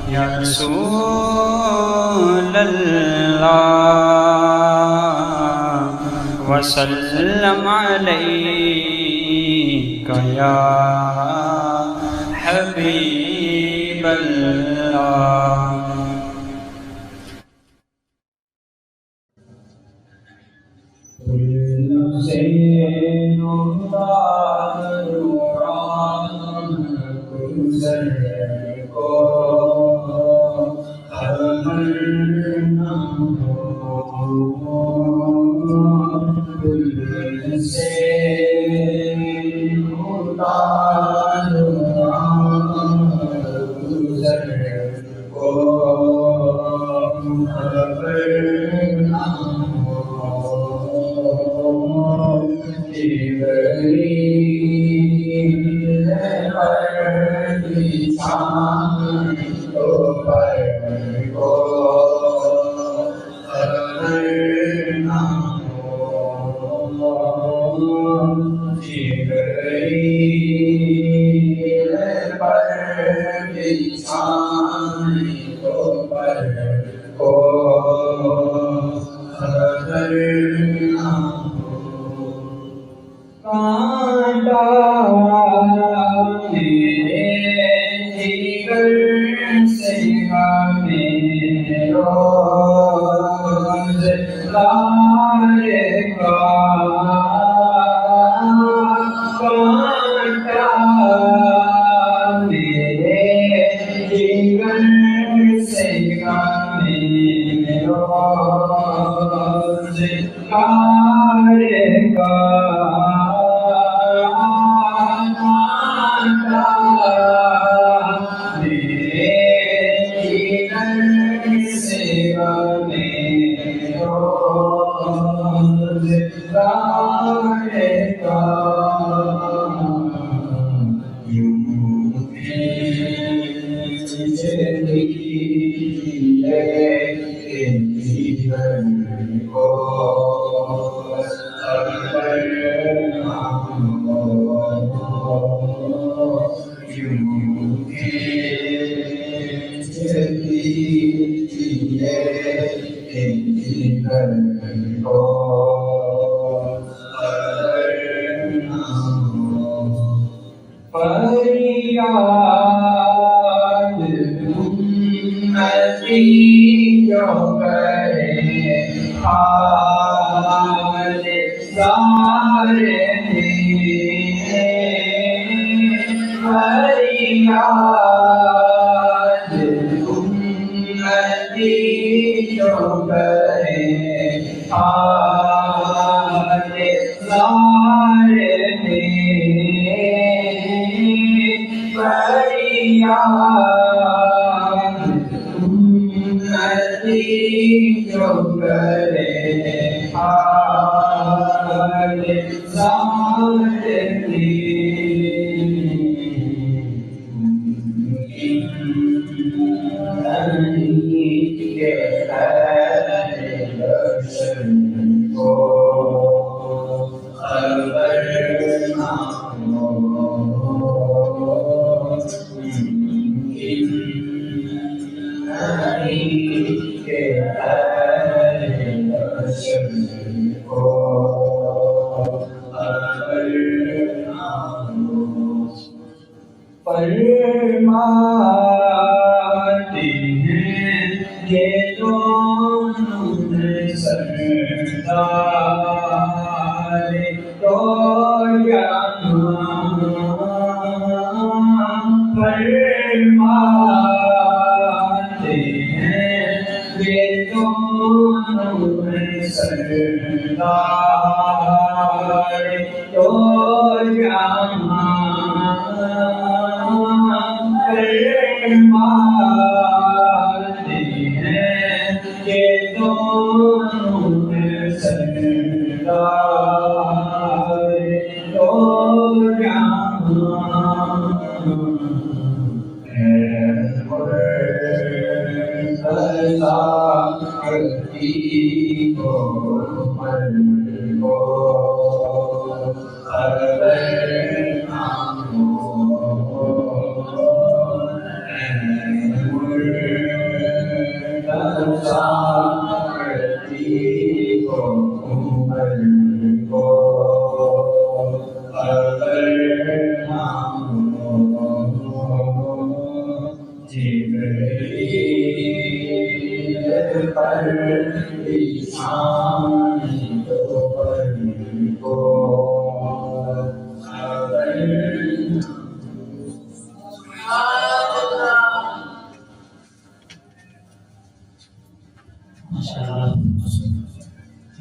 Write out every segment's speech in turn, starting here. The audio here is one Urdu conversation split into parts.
یا رسول اللہ وسلم علیک یا حبیب اللہ.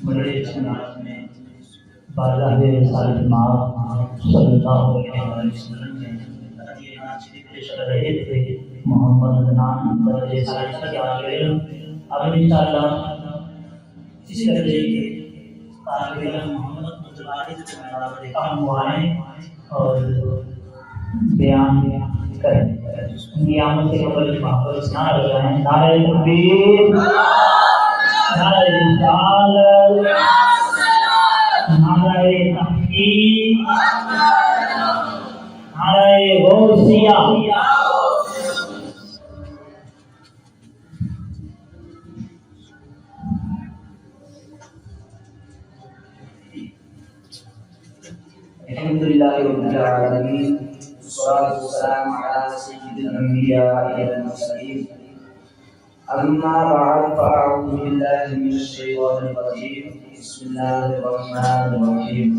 بڑے اچھے انداز میں بارگاہ رسالت مآب صلی اللہ علیہ وسلم میں عطیات شریف پیش کر رہے تھے. محمد عدنان برج سائنس کے آگے اب انشاءاللہ اسی درجے کے طالب علم محمد متواجد کے میدان میں کام ہوا ہے اور بیان کریں. نیامت سے قبل محفل نعرہ لگائیں. نعرہ تکبیر، نعرہ رسالت، نعرہ تحقیق، نعرہ غوثیہ. الحمدللہ رب العالمین، والصلاة والسلام علی سید الانبیاء والمرسلین. اما بعد فاعوذ باللہ من الشیطان الرجیم. بسم اللہ الرحمن الرحیم.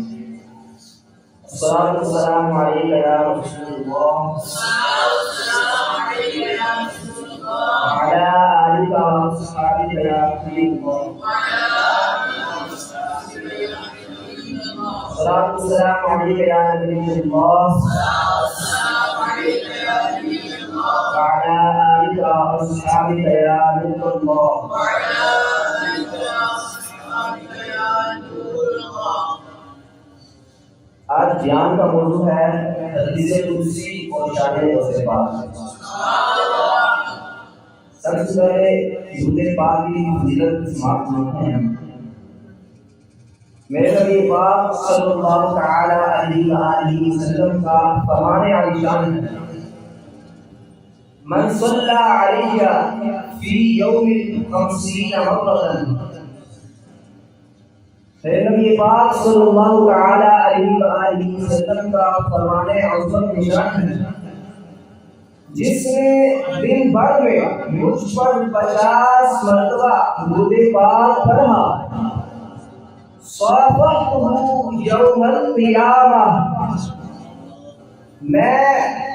الصلاة والسلام علیک یا رسول اللہ وعلی آلک واصحابک یا حبیب اللہ. الصلاة والسلام علیک یا نبی اللہ وعلی آلک واصحابک یا نور اللہ. آج بیان کا موضوع ہے حدیث قدسی اور شان غوث پاک. سب سے پہلے درود پاک کی فضیلت سماعت کرتے ہیں. میرے نبی پاک صلی اللہ تعالی علیہ وآلہ وسلم کا فرمان عالی شان ہے: من صلی علیہ فی یوم 50 مرۃ. میرے نبی پاک صلی اللہ تعالی علیہ وآلہ وسلم کا فرمان عظمت نشان ہے: جس نے دن بھر میں مجھ پر 50 مرتبہ درود پاک پڑھا، صافحتہ یوم القیامہ، میں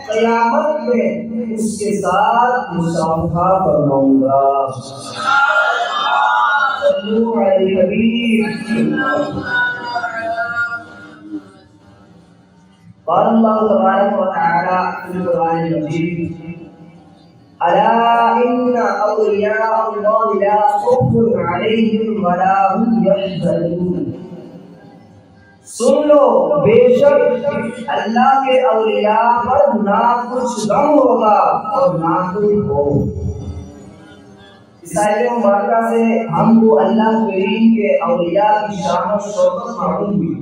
قیامت میں اس کے ساتھ مصافحہ فرماؤں گا. صلو علی الحبیب. قال اللہ تبارک و تعالی فی القرآن المجید: الا ان اولیاء اللہ لا خوف علیہم ولا هم یحزنون. سن لو، بے شک اللہ کے اولیاء پر نہ کچھ غم ہوگا اور نہ کوئی خوف. اس آیت مبارکہ سے ہم کو اللہ کریم کے اولیاء کی شان و شوکت معلوم ہوئی.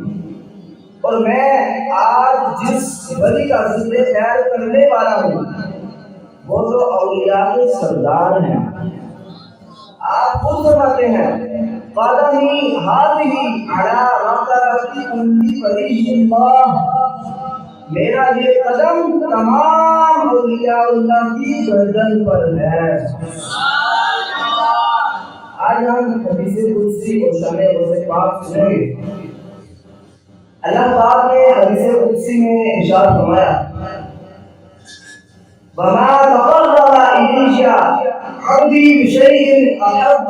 اور میں آج جس ولی کا ذکر خیر کرنے والا ہوں وہ تو اولیاء کے سردار ہیں. آپ خود فرماتے ہیں: قدمی ہذہ علی رقبۃ کل ولی اللہ. میرا یہ قدم تمام اولیاء اللہ کی گردن پر ہے. آج ہم حدیث قدسی اور شان غوث پاک سنیں گے. اللہ پاک نے حدیث قدسی میں ارشاد فرمایا: وما تقرب إلي عبدي بشيء أحب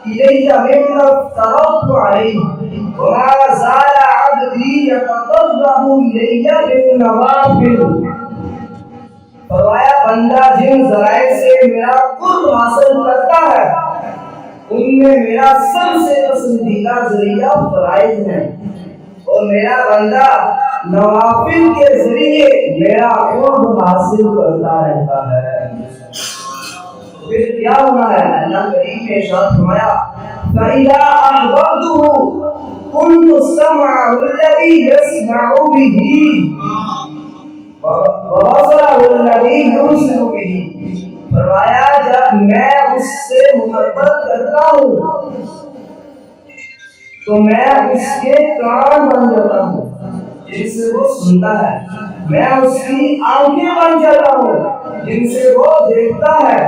إلي مما افترضت عليه وما زال عبدي يتقرب إلي بالنوافل. فرمایا بندہ جن ذرائع سے میرا قرب حاصل کرتا ہے ان میں میرا سب سے پسندیدہ ذریعہ فرائض ہیں، اور میرا بندہ نوافل کے ذریعے میرا قرب حاصل کرتا رہتا ہے. پھر کیا ہونا ہے؟ اللہ کریم نے ارشاد فرمایا: فَإِذَا أَحْبَبْتُهُ كُنتُ سَمْعَهُ الَّذِي يَسْمَعُ بِهِ وَبَصَرَهُ الَّذِي يُبْصِرُ بِهِ. فرمایا جب میں اس سے محبت کرتا ہوں تو میں اس کے کان بن جاتا ہوں، جن سے وہ سنتا ہے، میں اس کی آنکھیں بن جاتا ہوں جن سے وہ دیکھتا ہے۔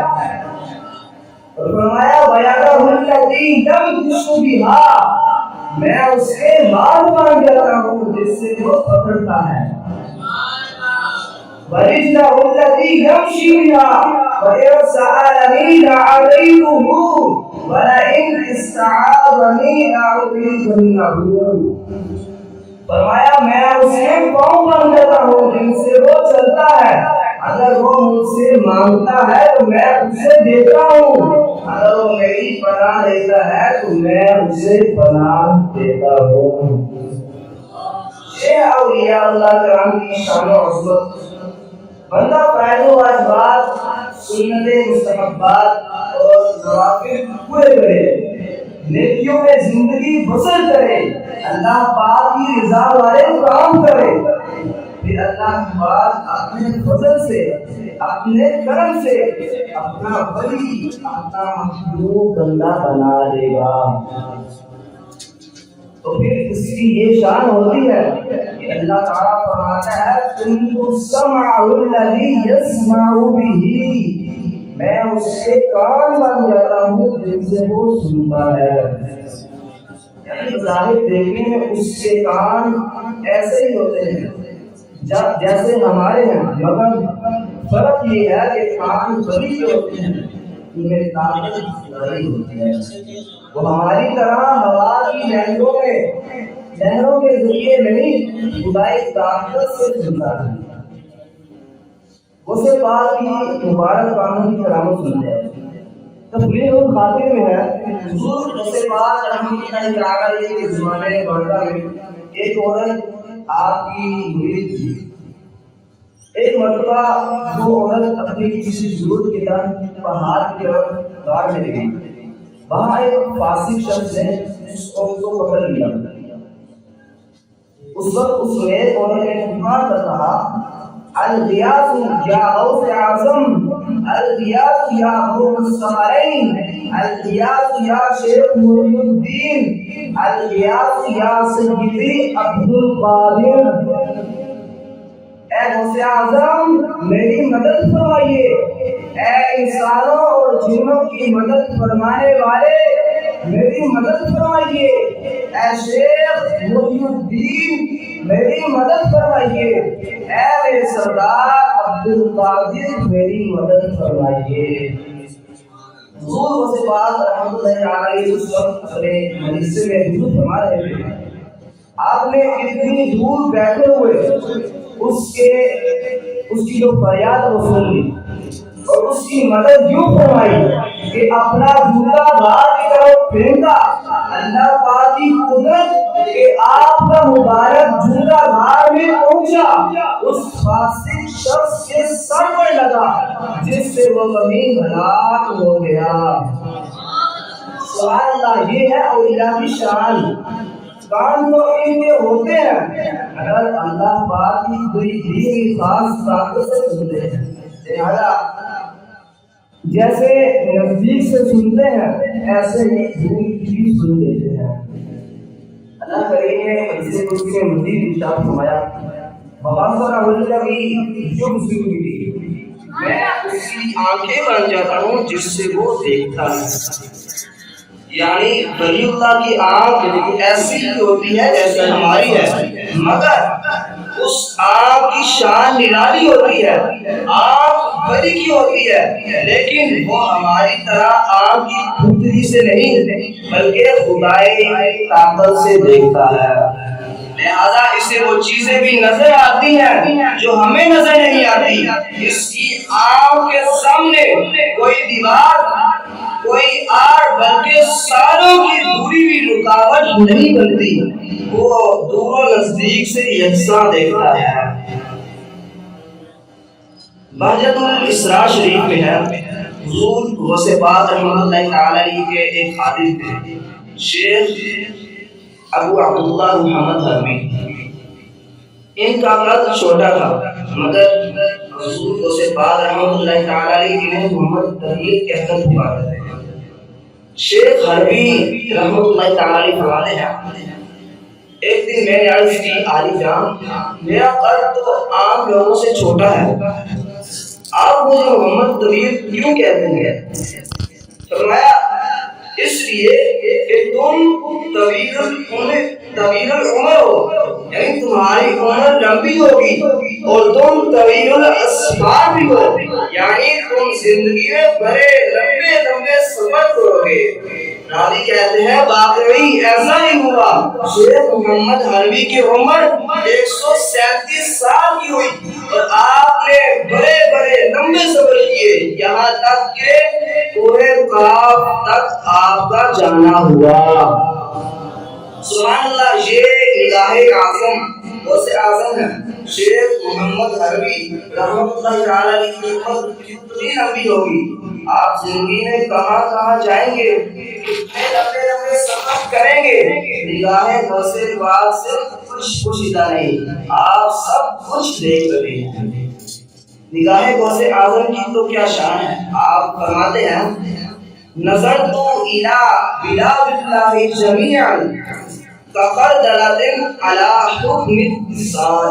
اور فرمایا وَيَدَهُ الَّتِي يَبْطِشُ بِهَا، میں اس کے ہاتھ بن جاتا ہوں جس سے وہ پکڑتا ہے۔ وَرِجْلَهُ الَّتِي يَمْشِي بِهَا وَإِذَا سَأَلَنِي لَأَعْطَيْتُهُ وَلَئِنِ اسْتَعَاذَنِي لَأُعِيذَنَّهُ۔ فرمایا میں اس کے پاؤں بن جاتا ہوں جن سے وہ چلتا ہے، اگر وہ مجھ سے مانگتا ہے تو میں اسے دیتا ہوں، اگر وہ میری پناہ لیتا ہے تو میں اسے پناہ دیتا ہوں۔ یہ اولیاء اللہ کرام کی شان و عظمت۔ بندہ فرائض و واجبات، سنت مستحبات اور نوافل پورے کرے، نیکیوں میں زندگی بسر کرے، اللہ پاک کی رضا والے کام کرے، پھر اللہ پاک اپنے فضل سے، اپنے کرم سے اپنا ولی، اپنا محبوب بندہ بنا دے گا۔ تو پھر اس کی یہ شان ہوتی ہے کہ اللہ تعالیٰ فرماتا ہے كُنتُ السَّمْعَ الَّذِي يَسْمَعُ بِهِ، میں اس کے کان بن جاتا ہوں جن سے وہ سنتا ہے۔ یعنی ظاہر دیکھنے میں اس کے کان ایسے ہی ہوتے ہیں جیسے ہمارے ہیں، مگر فرق یہ ہے کہ کان بڑی جو ہوتے ہیں ان میں طاقت ہوتی ہے، وہ ہماری طرح ہوا کی لہروں کے ذریعے نہیں، خدائی طاقت سے سنتا ہے۔ اسے پاک کی مبارک کاموں کی کرامت سنتے ہیں۔ تفریح الخاطر میں ہے، حضور اسے پاک رحمۃ اللہ تعالی کے زمانے بڑھتا میں ایک عورت آپ کی مرید تھی۔ ایک مرتبہ وہ عورت اپنی کسی ضرورت کے تحت پہاڑ کی طرف غار میں گئی، وہاں ایک فاسق شخص نے اس عورت کو پکڑ لیا۔ اس وقت اس نیک عورت نے پکار کر کہا الغیاث یا غوث اعظم، الغیاث یا غوث الثمرین، الغیاث یا شیخ محی الدین، الغیاث یا سیدی عبد القادر۔ اے غوث اعظم میری مدد فرمائیے، اے انسانوں اور جنوں کی مدد فرمانے والے میری مدد فرمائیے، اے شیخ محی الدین میری مدد فرمائیے، اے میرے سردار عبد القادر میری مدد فرمائیے۔ حضور غوث پاک رحمۃ اللہ علیہ اس وقت اپنے مجلس میں حضور فرما رہے تھے، آپ نے اتنی دور بیٹھے ہوئے اس کی جو فریاد وہ سن لی اور اس کی مدد یوں فرمائی کہ اپنا جوتا غار کی طرف پھینکا۔ اللہ پاک کی قدرت کہ آپ کا مبارک جوتا غار میں پہنچا، اس فاسق شخص کے سر پر لگا جس سے وہ زمین ہلاک ہو گیا۔ سبحان اللہ، یہ ہے اولیاء کی شان۔ کان تو ان کے ہوتے ہیں اگر اللہ پاک کی کوئی دی خاص طاقت سے سنتے ہیں، لہذا جیسے نزدیک سے سنتے ہیں ایسے ہی دور کی سن لیتے ہیں۔ اللہ کریم نے اسے اس کے مزید ارشاد فرمایا وَبَصَرَهُ الَّذِي يُبْصِرُ بِهِ، میں اس کی آنکھیں بن جاتا ہوں جس سے وہ دیکھتا ہے۔ یعنی ولی اللہ کی آنکھ ایسی ہوتی ہے جیسے ہماری ہے، مگر اس آنکھ کی شان نرالی ہوتی ہے، آنکھ ولی کی ہوتی ہے، لیکن وہ ہماری طرح آنکھ کی پھٹری سے نہیں بلکہ خدائی طاقت سے دیکھتا ہے۔ لہذا اسے وہ چیزیں بھی نظر آتی ہیں جو ہمیں نظر نہیں آتی۔ اس کی آنکھ کے سامنے کوئی دیوار، کوئی آڑ بلکہ سالوں کی دوری بھی رکاوٹ نہیں بنتی، وہ دور و نزدیک سے یکساں دیکھتا ہے۔ بہجت الاسراء شریف میں ہے، حضور غوث پاک رحمۃ اللہ تعالی کے ایک خادم تھے، شیخ ابو عبداللہ محمد حرمی۔ ان کا قد چھوٹا تھا مگر حضور غوث پاک رحمۃ اللہ تعالی انہیں محمد تغیر کہہ کر پکارتے تھے۔ شیخ حرمی رحمۃ اللہ تعالی فرماتے ہیں ایک دن میں نے عرض کی عالی جان میرا قد تو عام لوگوں سے چھوٹا ہے، آپ مجھے محمد طویل کیوں کہتے ہیں؟ فرمایا اس لیے کہ تم طویل العمر ہو، یعنی تمہاری عمر لمبی ہوگی، اور تم طویل الاسفار بھی ہو، یعنی تم زندگی میں بڑے لمبے لمبے سفر کرو گے۔ راوی کہتے ہیں واقعی ایسا ہی ہوا، شیخ محمد حلوی کی عمر 137 سال کی ہوئی اور آپ نے بڑے بڑے لمبے سفر کیے، یہاں تک کہ کوہ قاف تک آپ کا جانا ہوا۔ سبحان اللہ، یہ نگاہ اعظم غوث اعظم ہے شیخ محمد حلوی رحمۃ اللہ تعالی علیہ کی عمر کتنی لمبی ہوگی، آپ زندگی میں کہاں کہاں جائیں گے، کتنے لمبے لمبے سفر کریں گے، نگاہ غوث پاک سے کچھ پوشیدہ نہیں، آپ سب کچھ دیکھ رہے ہیں۔ نگاہ غوث اعظم کی تو کیا شان ہے، آپ فرماتے ہیں نظرت الی بلاد اللہ جمیعا کخردلۃ علی حکم اتصال۔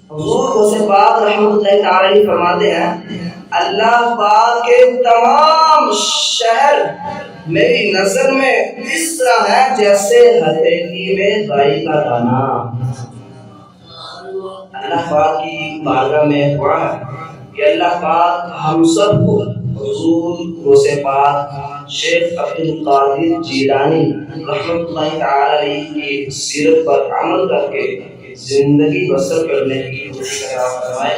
حضور غوث پاک رحمۃ اللہ تعالی علیہ فرماتے ہیں اللہ پاک کے تمام شہر میری نظر میں اس طرح ہے جیسے ہتھیلی میں رائی کا دانہ۔ اللہ پاک کی بارگاہ میں دعا ہے کہ اللہ پاک ہم سب کو حضور غوث پاک شیخ عبد القادر جیلانی رحمۃ اللہ تعالی علیہ کی سیرت پر عمل کر کے زندگی بسر کرنے کی توفیق عطا فرمائے،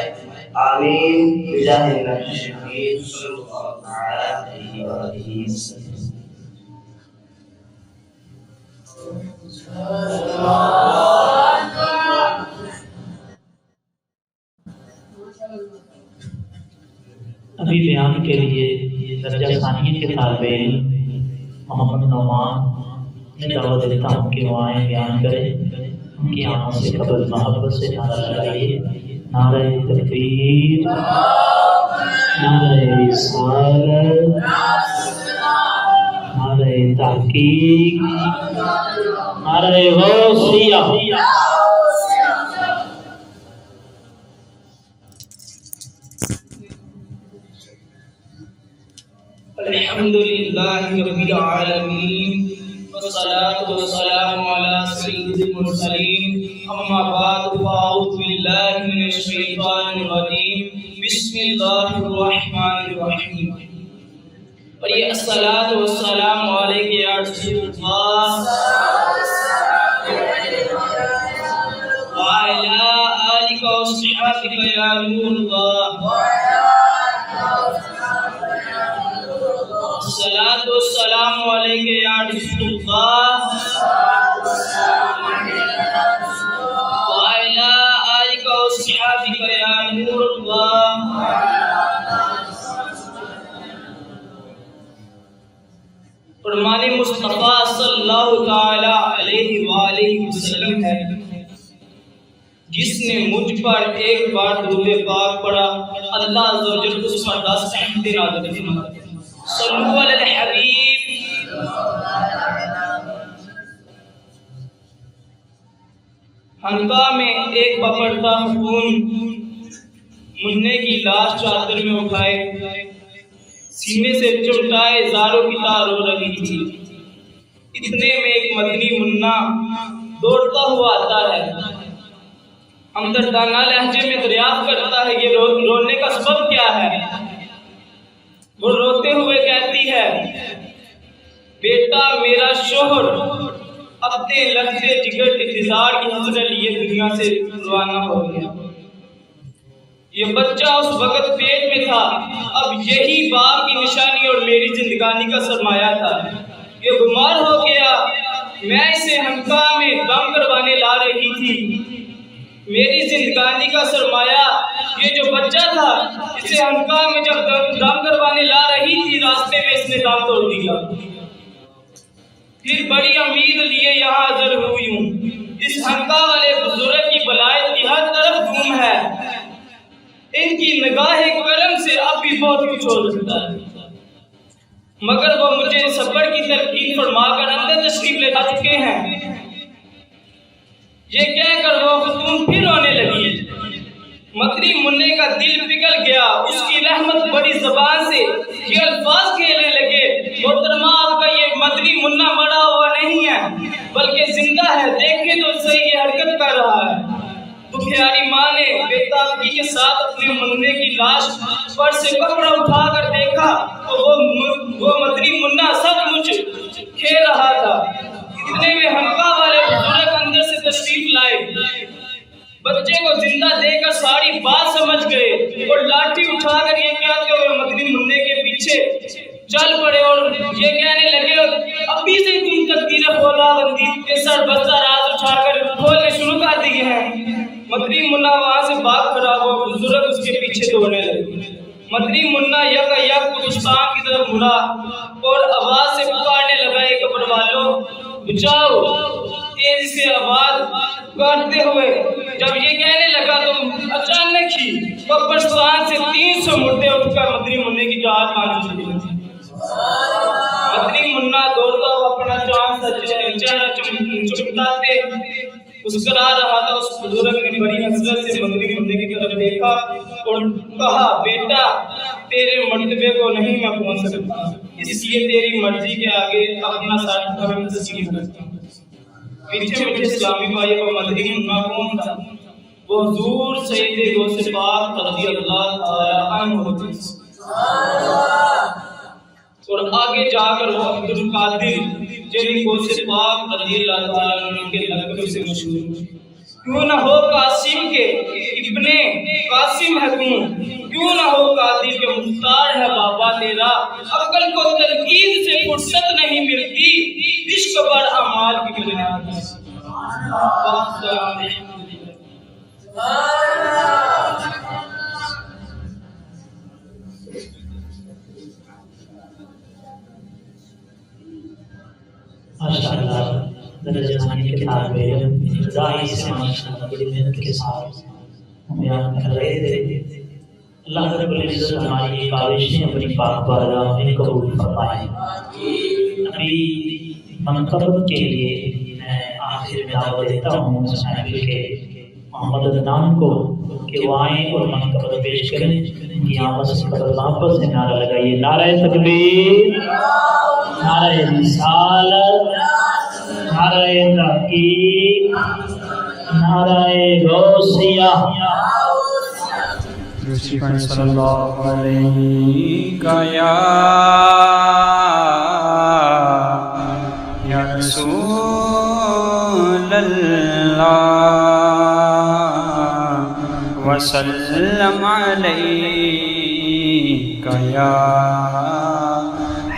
آمین بجاہ نبی شفیع صلی اللہ تعالی علیہ وآلہ وسلم۔ ابھی بیان کے لیے درجہ ثانیہ کے طالب علم محمد نعمان نے دعوت دیتا ہوں کہ وہ آئیں بیان کریں، ان کی آنکھوں سے قبل محبت سے نعرہ لگائیے، نعرہ تکبیر، نعرہ رسالت، نعرہ تحقیق، نعرہ غوثیہ۔ الحمد للہ رب العالمین والصلاة والسلام علی سید المرسلین، اما بعد فاعوذ باللہ من الشیطان الرجیم، بسم اللہ الرحمن الرحیم۔ اور یہ الصلاة والسلام علیک یا رسول اللہ وعلی آلک وصحبک یا نور اللہ۔ الصلاۃ والسلام علیک یا رسول اللہ وعلی آلک وصحبک یا نور اللہ۔ فرمان مصطفیٰ صلی اللہ تعالی علیہ وآلہ وسلم ہے جس نے مجھ پر ایک بار درود پاک پڑھا اللہ عز و جل اس پر 10 رحمتیں نازل فرماتے ہیں۔ صلو علی الحبیب۔ خانقاہ میں ایک بپڑتا خون منع کی لاش چادر میں اٹھائے سینے سے چمٹائے زاروں کی تار ہو رہی تھی۔ اتنے میں ایک مدنی منا دوڑتا ہوا آتا ہے، ہمدردانہ لہجے میں دریافت کرتا ہے یہ رونے کا سبب کیا ہے؟ وہ روتے ہوئے کہتی ہے بیٹا میرا شوہر اپنے لگتے جگر انتظار کی حسرت لیے دنیا سے روانہ ہو گیا۔ یہ بچہ اس وقت پیٹ میں تھا، اب یہی باپ کی نشانی اور میری زندگانی کا سرمایہ تھا۔ یہ بیمار ہو گیا، میں اسے خانقاہ میں دم کروانے لا رہی تھی۔ میری زندگانی کا سرمایہ یہ جو بچہ تھا، اسے خانقاہ میں جب دم کروانے لا رہی تھی راستے میں اس نے دم توڑ دیا۔ پھر بڑی امید لیے یہاں حاضر ہوئی ہوں، اس خانقاہ والے بزرگ کی ولایت کی ہر طرف دھوم ہے، ان کی نگاہ کرم سے اب بھی بہت کچھ ہو سکتا ہے۔ مگر وہ مجھے صبر کی تلقین فرما کر اندر تشریف لے جا چکے ہیں۔ یہ کہہ کر وہ خاتون پھر رونے لگی۔ مدنی منع کا دل پگھل گیا، اس کی رحمت بڑی زبان سے یہ الفاظ کہنے لگے، محترمہ آپ کا یہ مدنی منع مرا ہوا نہیں ہے بلکہ زندہ ہے، دیکھیں تو صحیح یہ حرکت کر رہا ہے۔ دکھیاری ماں نے بے تابی کے ساتھ اپنے منع کی لاش پر سے کپڑا اٹھا کر دیکھا تو وہ مدنی منع سب مجھ کھیل رہا تھا۔ اتنے میں حلقہ والے بزرگ اندر سے تشریف لائے، بچے کو زندہ دے کر ساری بات سمجھ گئے اور لاٹھی اٹھا کر یہ کہتے ہوئے مدنی منع کے پیچھے چل پڑے اور یہ کہنے لگے، ابھی سے تم تقدیر خدا بندی کے سر بستہ راز اٹھا کر کھولنے شروع کر دیے ہیں۔ مدنی منع وہاں سے بات خراب ہو، بزرگ اس کے پیچھے دوڑنے لگے۔ مدنی منع یک قبرستان کی طرف مڑا اور آواز سے پکارنے لگا، ایک قبر والوں بچاؤ، تیزی سے آواز کرتے ہوئے جب یہ کہنے لگا تو اچانک ہی قبرستان سے 300 مردے اٹھ کر مدنی منع کی جان مانگ چکے۔ مدنی منع دوڑتا ہوا اپنا چاند سا چہرہ چمکاتے مسکرا رہا تھا۔ اس بزرگ نے بڑی حسرت سے مدنی منع کی طرف دیکھا اور کہا، بیٹا تیرے مرتبے کو نہیں میں پہنچ سکتا، اس لیے تیری مرضی کے آگے اپنا سر تسلیم کرتا ہوں۔ پیچھے مجھے اسلامی بھائی وہ مدنی منع کون تھا؟ وہ حضور سید غوث پاک رضی اللہ تعالی عنہ اور آگے جا کر وہ عبد القادر جیلی غوث پاک رضی اللہ تعالی عنہ کے لقب سے مشہور۔ کیوں نہ ہو قاسم کے ابن قاسم ہے کیوں نہ ہو قادر کے مختار ہے بابا تیرا، عقل کو تنقید سے فرصت نہیں ملتی، عشق پر اعمال کی بنیاد ہے۔ ماشاءاللہ درجہ ثانی کے طالب علم ابتدائی سے ماشاءاللہ بڑی محنت کے ساتھ بیان کر رہے تھے۔ اللہ رب العزت ہماری کاوشیں اپنی پاک بارگاہ میں قبول فرمائے۔ ابھی منقبت کے لیے میں آخر میں دعوت دیتا ہوں اس محفل کے محمد عدنان کو کہ وہ آئیں اور منقبت پیش کریں۔ ان کی آمد سے قبل محبت سے نعرہ لگائیے، نعرہ تکبیر، نعرہ رسالت، نعرہ تحقیق، نعرہ غوثیہ۔ صلی اللہ علیہ یا رسول اللہ وسلم علیک یا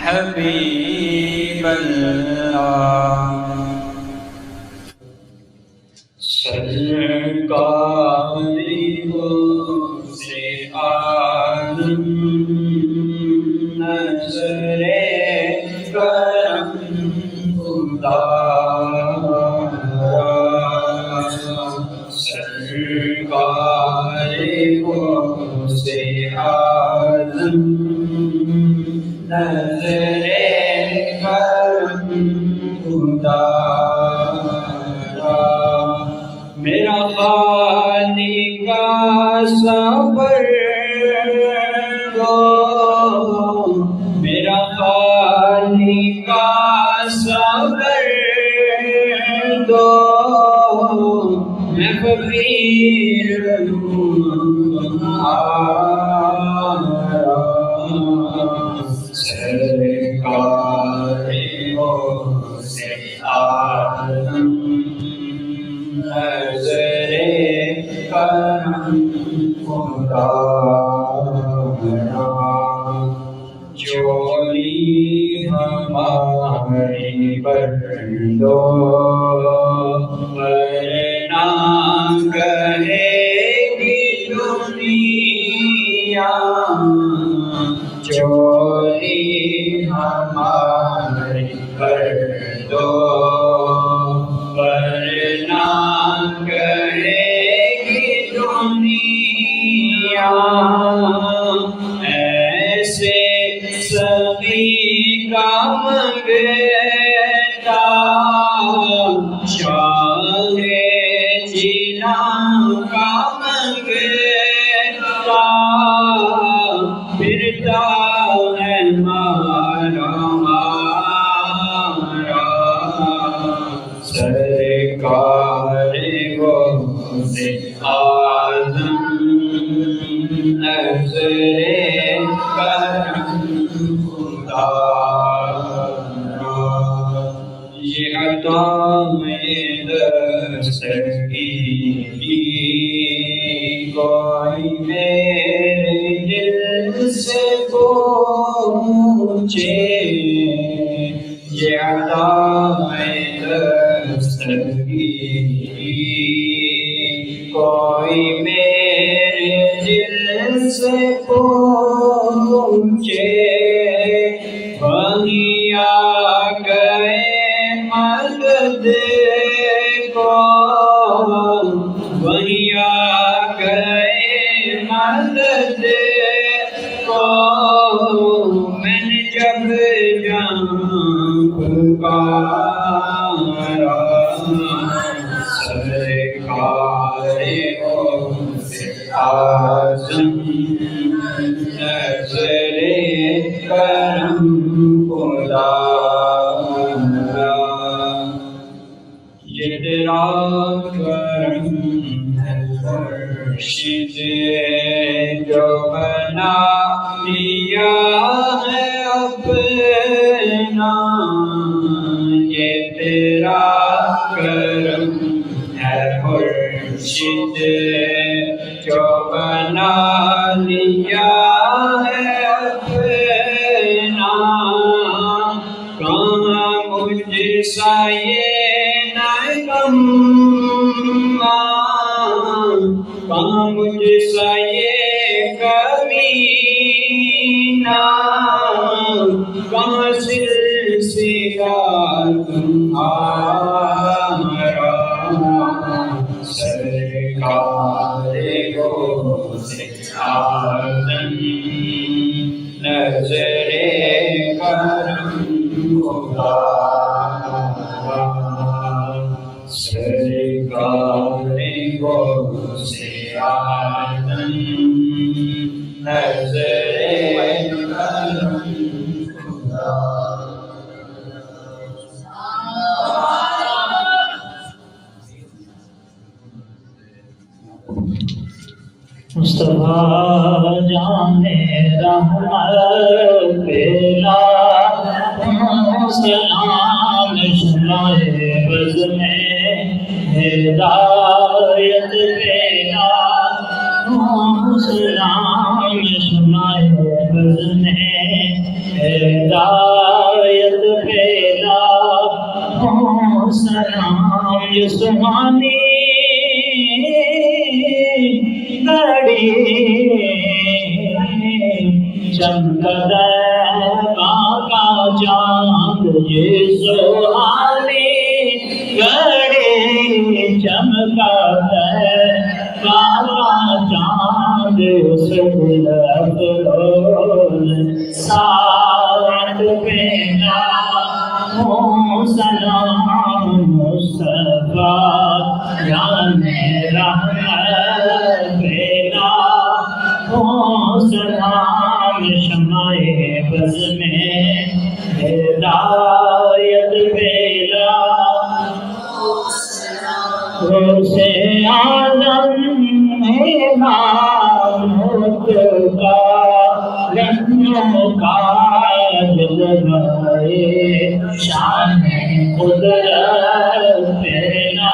حبیب اللہ۔ سرکار سے عالم نظر کرم خدا، سرکار سے عالم نظر کرم خدا، میرا خالق کا صبر دو، میرا خالق کا صبر دو، میں فقیر ہوں سرکار سے عالم نظر کرم خدا، چولی ہماری بردو ورنہ کہے گی دنیا، چولی ہماری بردو ورنہ کہے گی دنیا، ایسے سبھی بیٹا شاہ جینا کام بیٹا پھرتا ہے مارا مارا سرکار غوث اعظم نظر کرم خدا یہ عطا دستگیری کوئی میرے دل سے پوچھے یہ عطا دستگیری کوئی میرے دل سے پوچھے وہیں آ گئے مدد کو وہیں آ گئے مدد کو میں نے جب جان پکارا سرکار غوث اعظم نظر کرم خدا یہ تیرا کرم ہے خورشید جو بنا لیا ہے اپنا یہ تیرا کرم ہے خورشید جو بنا لیا ہے اپنا کہاں مجھ سا یہ نغم کہاں مجھ سا یہ کمینہ کہاں سلسلہ تمہارا سرکار غوث اعظم نظر کرم خدا سرکار غوث اعظم نظر کرم خدا مصطفیٰ جانے رحمت پیلا سلام شمائے بز میں ہدایت پیلا سلام شمائے بز میں ہدایت پیلا سلام یسمانی گڑی چمکتا کا چاند یہ سہانی گڑی چمکتا کا چاند سبل افروز ساتھ پینا سلام مصطفیٰ جانے رحمت پیلا سلام شمائے بز میں ہدایت پیلا غوث اعظم امام کا رنگوں کا جلوائے شان قدرت پیلا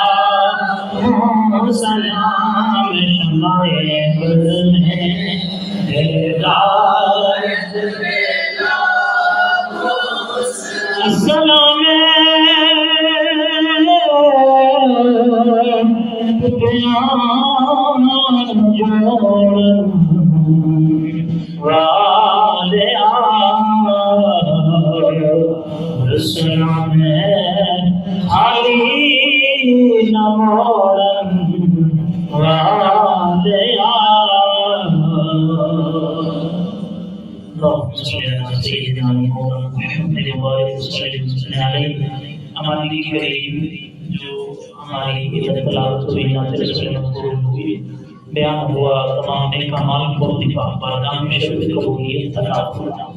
سلام شمائے بز میں ہدایت پیلا السلام السلام علی نمورن اللهم صل على سيدنا محمد وعلى بیان ہوا تمام نیک اعمال کو اپنی پاک بارگاہ میں شرف قبولیت عطا فرما۔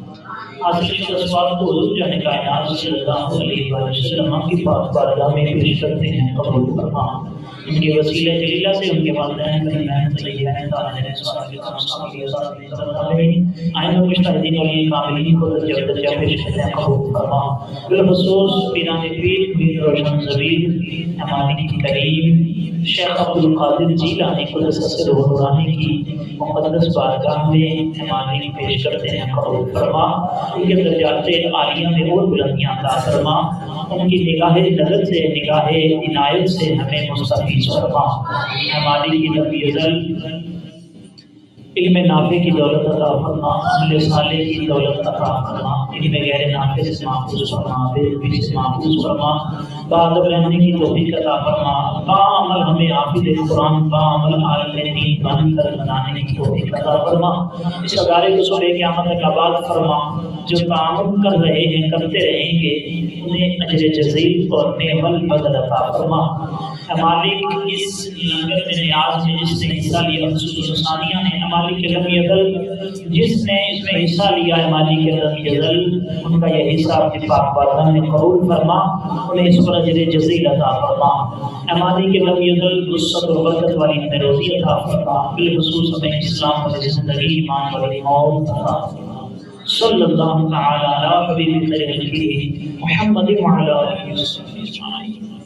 آخری سوال کو حضور جان کائنات صلی اللہ علیہ وسلم کی پاک بارگاہ میں پیش کرتے ہیں، قبول فرما۔ ان کے وسیلہ جلیلہ سے ان کے والدین بہنین طیبین طاہرین صالحین صالحین آئندہ مجتہدین ولی کاملین کو درجہ پیش کرتے ہیں، قبول فرما۔ بالخصوص پیران پیر میر روشن زبیر امانی کریم شیخ عبدالقادر جیلانی قدس سر و نورانی کی مقدس بارگاہ میں امانی پیش کرتے ہیں، قبول فرما۔ ان کے درجات عالیہ میں اور بلندیاں عطا فرما۔ ان کی نگاہ نظر سے، نگاہ عنایت سے ہمیں مستفیض فرما۔ ہماری کی نبی ازل علم نافع کی دولت عطا فرما، عمل صالح کی دولت عطا فرما، علم غیر نافع سے محفوظ فرما، بے علمی سے محفوظ فرما، بادب رہنے کی توفیق عطا فرما، با عمل ہمیں حافظ قرآن با عمل عالم دین بن کر بنانے کی توفیق عطا فرما۔ اس ادارے کو صبح قیامت تک آباد فرما۔ جو تعاون کر رہے ہیں، کرتے رہیں گے، انہیں اجر جزیل اور نعمل بدل عطا فرما۔ مالک اس لنگر میں نیاز میں جس نے حصہ لیا، رسول ثانیہ نے مالک لم یزل جس نے اس میں حصہ لیا ہے، مالک لم یزل ان کا یہ حصہ اپنے پاک بارگاہ میں قبول فرما، انہیں اس پر اجر جزیل عطا فرما۔ مالک لم یزل وسعت و برکت والی ہمیں روزی عطا فرما، بالخصوص ہمیں اسلام والی زندگی، ایمان والی موت عطا فرما۔ صلی اللہ تعالی علی حبیب خیر خلقہ محمد وعلی آلہ وصحبہ اجمعین۔